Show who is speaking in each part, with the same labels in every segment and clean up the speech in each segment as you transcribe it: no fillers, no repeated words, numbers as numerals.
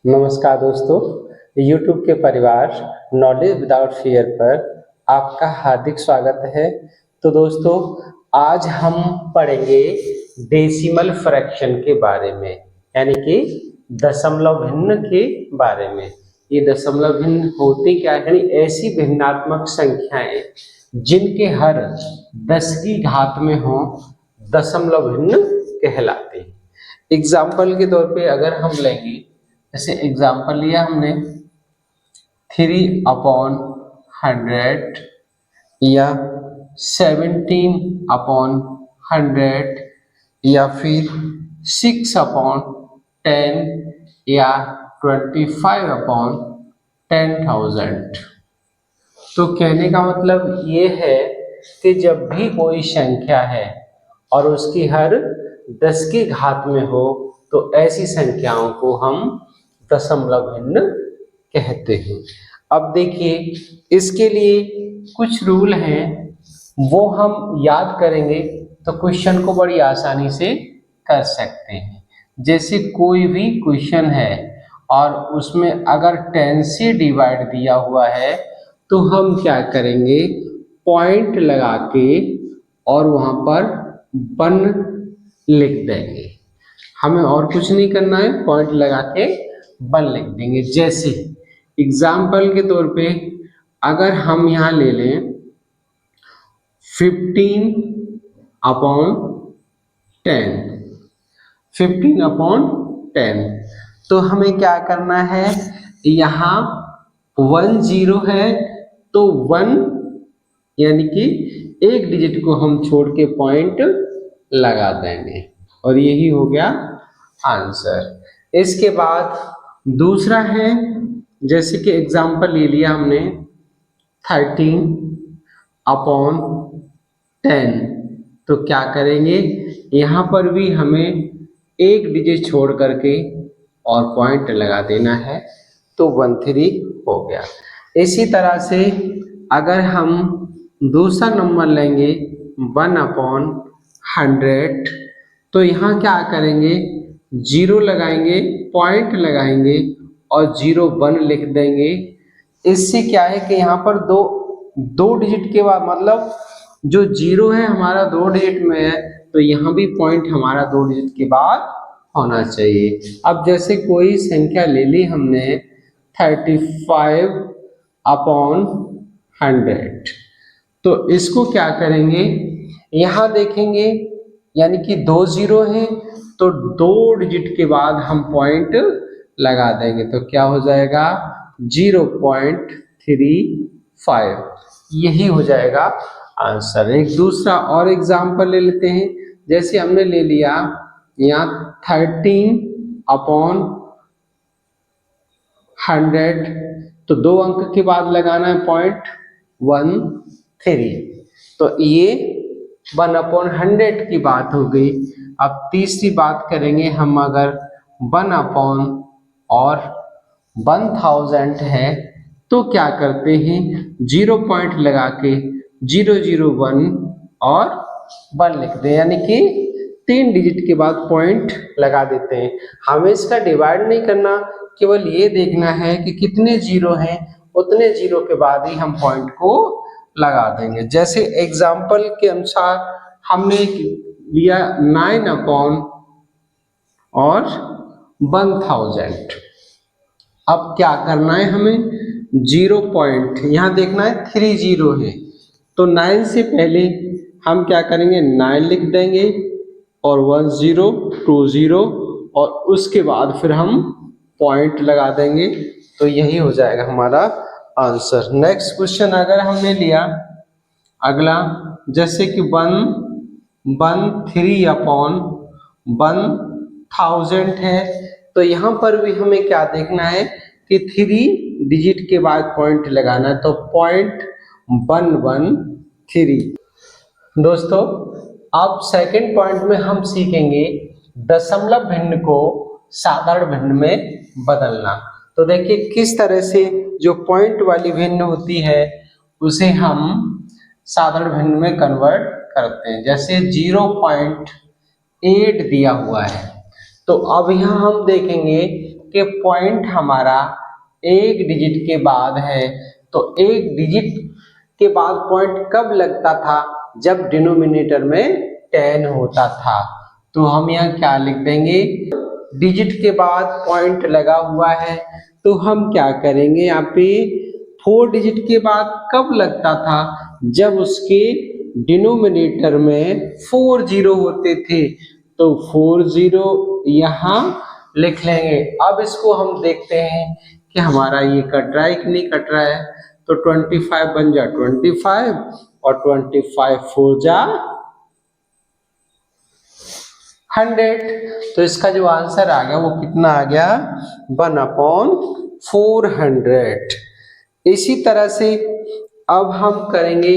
Speaker 1: नमस्कार दोस्तों, YouTube के परिवार नॉलेज विदाउट फियर पर आपका हार्दिक स्वागत है। तो दोस्तों, आज हम पढ़ेंगे डेसिमल फ्रैक्शन के बारे में, यानी कि दशमलव भिन्न के बारे में। ये दशमलव भिन्न होती क्या है? यानी ऐसी भिन्नात्मक संख्याएं जिनके हर 10 की घात में हो, दशमलव भिन्न कहलाते हैं। एग्जाम्पल के तौर पे अगर हम लेंगे, जैसे एग्जाम्पल लिया हमने 3/100 या 17/100 या फिर 6/10 या 25/10,000। तो कहने का मतलब ये है कि जब भी कोई संख्या है और उसकी हर 10 की घात में हो, तो ऐसी संख्याओं को हम दशमलव भिन्न कहते हैं। अब देखिए, इसके लिए कुछ रूल हैं, वो हम याद करेंगे तो क्वेश्चन को बड़ी आसानी से कर सकते हैं। जैसे कोई भी क्वेश्चन है और उसमें अगर 10 से डिवाइड दिया हुआ है, तो हम क्या करेंगे, पॉइंट लगा के और वहां पर 1 लिख देंगे। हमें और कुछ नहीं करना है, पॉइंट लगा के 1 लिख देंगे। जैसे एग्जाम्पल के तौर पे अगर हम यहाँ ले लें 15/10 तो हमें क्या करना है, यहाँ 1 0 है तो 1 यानी कि एक डिजिट को हम छोड़ के पॉइंट लगा देंगे और यही हो गया आंसर। इसके बाद दूसरा है, जैसे कि एग्जाम्पल ले लिया हमने 13/10 तो क्या करेंगे, यहाँ पर भी हमें एक डिजिट छोड़ करके और पॉइंट लगा देना है, तो 13 हो गया। इसी तरह से अगर हम दूसरा नंबर लेंगे 1/100 तो यहाँ क्या करेंगे, 0 लगाएंगे, पॉइंट लगाएंगे और 01 लिख देंगे। इससे क्या है कि यहाँ पर दो डिजिट के बाद, मतलब जो 0 है हमारा 2 डिजिट में है, तो यहाँ भी पॉइंट हमारा 2 डिजिट के बाद होना चाहिए। अब जैसे कोई संख्या ले ली हमने 35/100 तो इसको क्या करेंगे, यहाँ देखेंगे, यानी कि 2 0 है तो 2 डिजिट के बाद हम पॉइंट लगा देंगे, तो क्या हो जाएगा 0.35, यही हो जाएगा आंसर। एक दूसरा और एग्जाम्पल ले लेते हैं, जैसे हमने ले लिया यहाँ 13/100 तो 2 अंक के बाद लगाना है पॉइंट 13, तो ये 1/100 की बात हो गई। अब तीसरी बात करेंगे हम, अगर 1/1000 है तो क्या करते हैं, 0 पॉइंट लगा के 001 और 1 लिखते हैं, यानी कि 3 डिजिट के बाद पॉइंट लगा देते हैं। हमें इसका डिवाइड नहीं करना, केवल ये देखना है कि कितने 0 हैं, उतने 0 के बाद ही हम पॉइंट को लगा देंगे। जैसे एग्जाम्पल के अनुसार हमने लिया 9/1000। अब क्या करना है, हमें 0 पॉइंट यहाँ देखना है, 3 0 है तो 9 से पहले हम क्या करेंगे, 9 लिख देंगे और 1 0 2 0 और उसके बाद फिर हम पॉइंट लगा देंगे, तो यही हो जाएगा हमारा आंसर। नेक्स्ट क्वेश्चन अगर हमने लिया अगला, जैसे कि 13/1000 है, तो यहाँ पर भी हमें क्या देखना है कि 3 डिजिट के बाद पॉइंट लगाना है, तो 0.113। दोस्तों, अब सेकंड पॉइंट में हम सीखेंगे दशमलव भिन्न को साधारण भिन्न में बदलना। तो देखिए किस तरह से जो पॉइंट वाली भिन्न होती है उसे हम साधारण भिन्न में कन्वर्ट करते हैं। जैसे 0.8 दिया हुआ है, तो अब यहाँ हम देखेंगे कि पॉइंट हमारा एक डिजिट के बाद है, तो एक डिजिट के बाद पॉइंट कब लगता था, जब डिनोमिनेटर में 10 होता था। तो हम यहाँ क्या लिख देंगे, डिजिट के बाद पॉइंट लगा हुआ है, तो हम क्या करेंगे, यहाँ पे 4 डिजिट के बाद कब लगता था, जब उसके डिनोमिनेटर में 4 जीरो होते थे, तो 4 जीरो यहाँ लिख लेंगे। अब इसको हम देखते हैं कि हमारा ये कट रहा है कि नहीं कट रहा है। तो 25 बन जा 25 और 25 4 जा 100। तो इसका जो आंसर आ गया वो कितना आ गया, 1/400। इसी तरह से अब हम करेंगे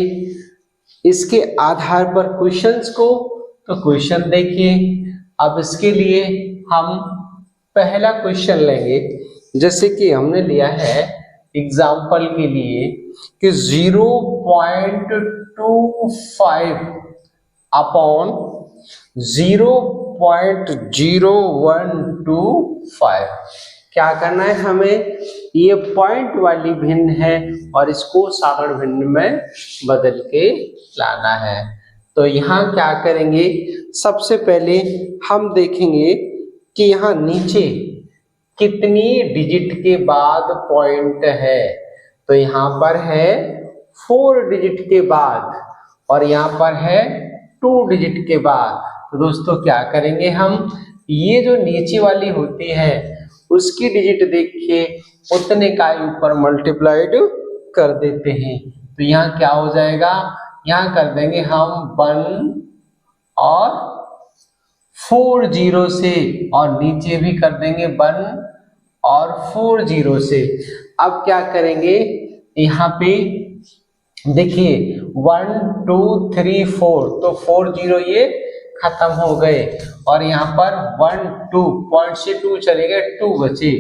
Speaker 1: इसके आधार पर क्वेश्चंस को। तो क्वेश्चन देखिए, अब इसके लिए हम पहला क्वेश्चन लेंगे, जैसे कि हमने लिया है एग्जाम्पल के लिए कि 0.25 अपॉन 0.0125। क्या करना है हमें, ये पॉइंट वाली भिन्न है और इसको साधारण भिन्न में बदल के लाना है। तो यहाँ क्या करेंगे, सबसे पहले हम देखेंगे कि यहाँ नीचे कितनी डिजिट के बाद पॉइंट है। तो यहाँ पर है 4 डिजिट के बाद और यहाँ पर है 2 डिजिट के बाद। तो दोस्तों क्या करेंगे, हम ये जो नीचे वाली होती है उसकी डिजिट देख के उतने का ऊपर मल्टीप्लाइड कर देते हैं। तो यहाँ क्या हो जाएगा, यहाँ कर देंगे हम 1 और 4 जीरो से, और नीचे भी कर देंगे 1 और 4 जीरो से। अब क्या करेंगे, यहाँ पे देखिए 1 2 3 4, तो 4 जीरो ये खत्म हो गए और यहाँ पर 1 2 पॉइंट से 2 चले गए, 2 बचे।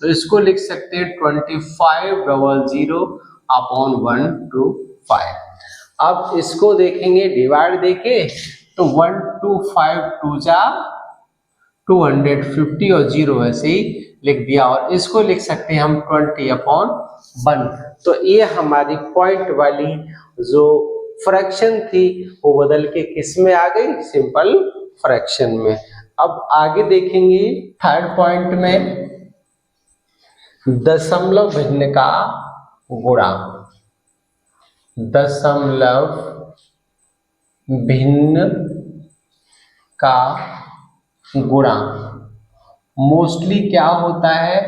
Speaker 1: तो इसको लिख सकते हैं 2500 अपॉन 125। अब इसको देखेंगे डिवाइड देके, तो 1 2 5 2 जा 250 और 0 ऐसे ही लिख दिया, और इसको लिख सकते हैं हम 20/1। तो ये हमारी पॉइंट वाली जो फ्रैक्शन थी वो बदल के किस में आ गई, सिंपल फ्रैक्शन में। अब आगे देखेंगे थर्ड पॉइंट में दशमलव भिन्न का गुणा। दशमलव भिन्न का गुणा मोस्टली क्या होता है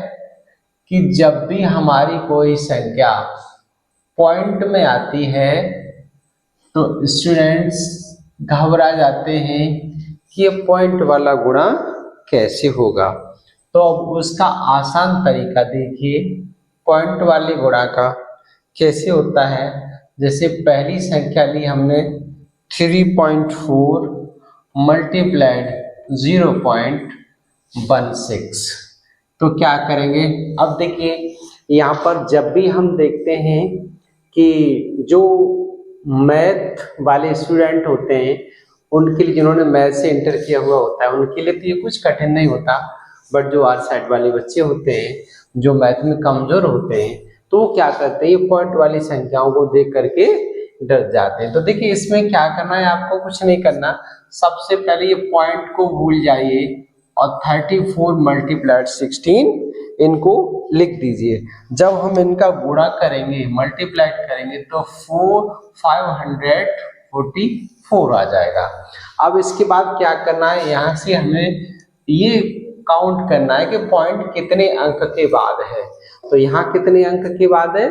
Speaker 1: कि जब भी हमारी कोई संख्या पॉइंट में आती है तो स्टूडेंट्स घबरा जाते हैं कि ये पॉइंट वाला गुणा कैसे होगा। तो अब उसका आसान तरीका देखिए, पॉइंट वाले गुणा का कैसे होता है। जैसे पहली संख्या ली हमने 3.4 मल्टीप्लाइड 0.16। तो क्या करेंगे, अब देखिए यहाँ पर जब भी हम देखते हैं कि जो मैथ वाले स्टूडेंट होते हैं उनके लिए, जिन्होंने मैथ से इंटर किया हुआ होता है उनके लिए तो ये कुछ कठिन नहीं होता, बट जो आर साइड वाले बच्चे होते हैं जो मैथ में कमजोर होते हैं तो वो क्या करते हैं, ये पॉइंट वाली संख्याओं को देख करके डर जाते हैं। तो देखिए इसमें क्या करना है, आपको कुछ नहीं करना, सबसे पहले ये पॉइंट को भूल जाइए और 34 मल्टीप्लाइड 16 इनको लिख दीजिए। जब हम इनका गुणा करेंगे मल्टीप्लाइड करेंगे तो 544 आ जाएगा। अब इसके बाद क्या करना है, यहाँ से हमें ये काउंट करना है कि पॉइंट कितने अंक के बाद है। तो यहाँ कितने अंक के बाद है,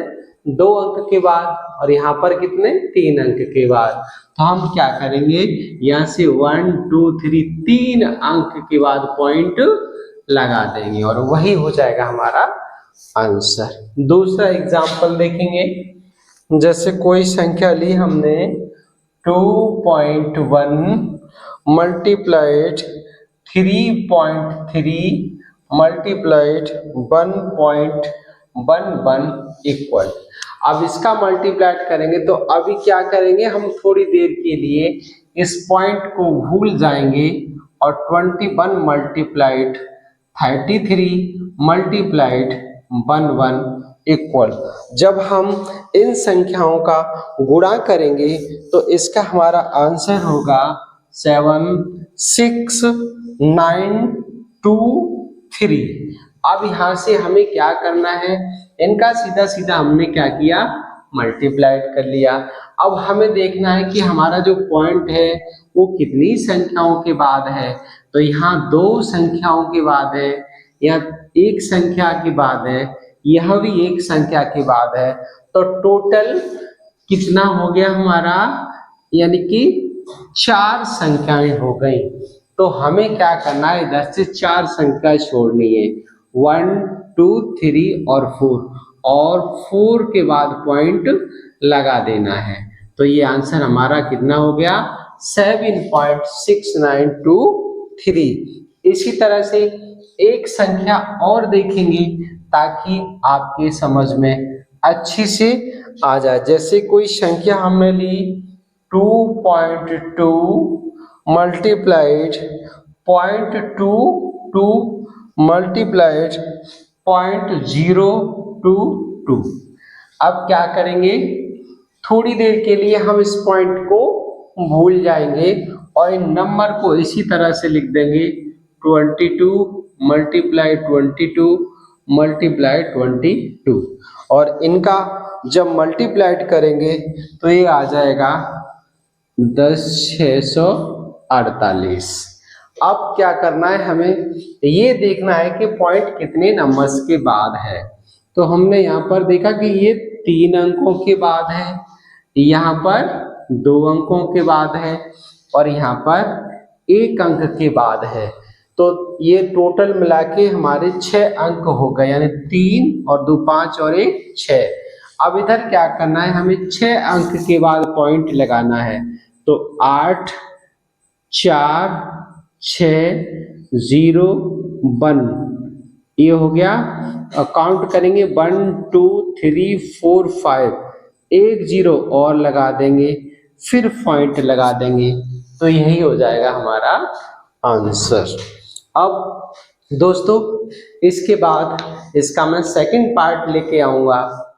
Speaker 1: 2 अंक के बाद, और यहाँ पर कितने, 3 अंक के बाद। तो हम क्या करेंगे, यहाँ से 1 2 3 3 अंक के बाद पॉइंट लगा देंगे और वही हो जाएगा हमारा आंसर। दूसरा एग्जाम्पल देखेंगे, जैसे कोई संख्या ली हमने 2.1 मल्टीप्लाइड 3.3 मल्टीप्लाइड 1.11 इक्वल। अब इसका मल्टीप्लाइड करेंगे तो अभी क्या करेंगे, हम थोड़ी देर के लिए इस पॉइंट को भूल जाएंगे और 21 मल्टीप्लाइड 33 मल्टीप्लाइड 11 इक्वल, जब हम इन संख्याओं का गुणा करेंगे तो इसका हमारा आंसर होगा 76923। अब यहाँ से हमें क्या करना है, इनका सीधा सीधा हमने क्या किया, मल्टीप्लाइड कर लिया। अब हमें देखना है कि हमारा जो पॉइंट है वो कितनी संख्याओं के बाद है, तो यहाँ 2 संख्याओं के बाद है, या 1 संख्या के बाद है, यह भी 1 संख्या के बाद है, तो टोटल कितना हो गया हमारा, यानी कि 4 संख्याएं हो गई। तो हमें क्या करना है, इधर से 4 संख्या छोड़नी है, 1 2 3 और 4, और 4 के बाद पॉइंट लगा देना है। तो ये आंसर हमारा कितना हो गया, 7.6923। इसी तरह से एक संख्या और देखेंगे ताकि आपके समझ में अच्छी से आ जाए। जैसे कोई संख्या हमने ली 2.2 मल्टीप्लाइड 0.22 मल्टीप्लाइड 0.022। अब क्या करेंगे, थोड़ी देर के लिए हम इस पॉइंट को भूल जाएंगे और इन नंबर को इसी तरह से लिख देंगे 22 मल्टीप्लाई 22 मल्टीप्लाई 22, और इनका जब मल्टीप्लाइड करेंगे तो ये आ जाएगा 10,648। अब क्या करना है, हमें ये देखना है कि पॉइंट कितने नंबर्स के बाद है। तो हमने यहाँ पर देखा कि ये 3 अंकों के बाद है, यहाँ पर 2 अंकों के बाद है, और यहाँ पर 1 अंक के बाद है। तो ये टोटल मिला के हमारे 6 अंक हो गए, यानी 3 और 2 5 और 1 6। अब इधर क्या करना है, हमें 6 अंक के बाद पॉइंट लगाना है। तो 8 4 6 0 1, ये हो गया। काउंट करेंगे 1 2 3 4 5, 1 0 और लगा देंगे, फिर पॉइंट लगा देंगे, तो यही हो जाएगा हमारा आंसर। अब दोस्तों इसके बाद इसका मैं सेकंड पार्ट लेके आऊँगा।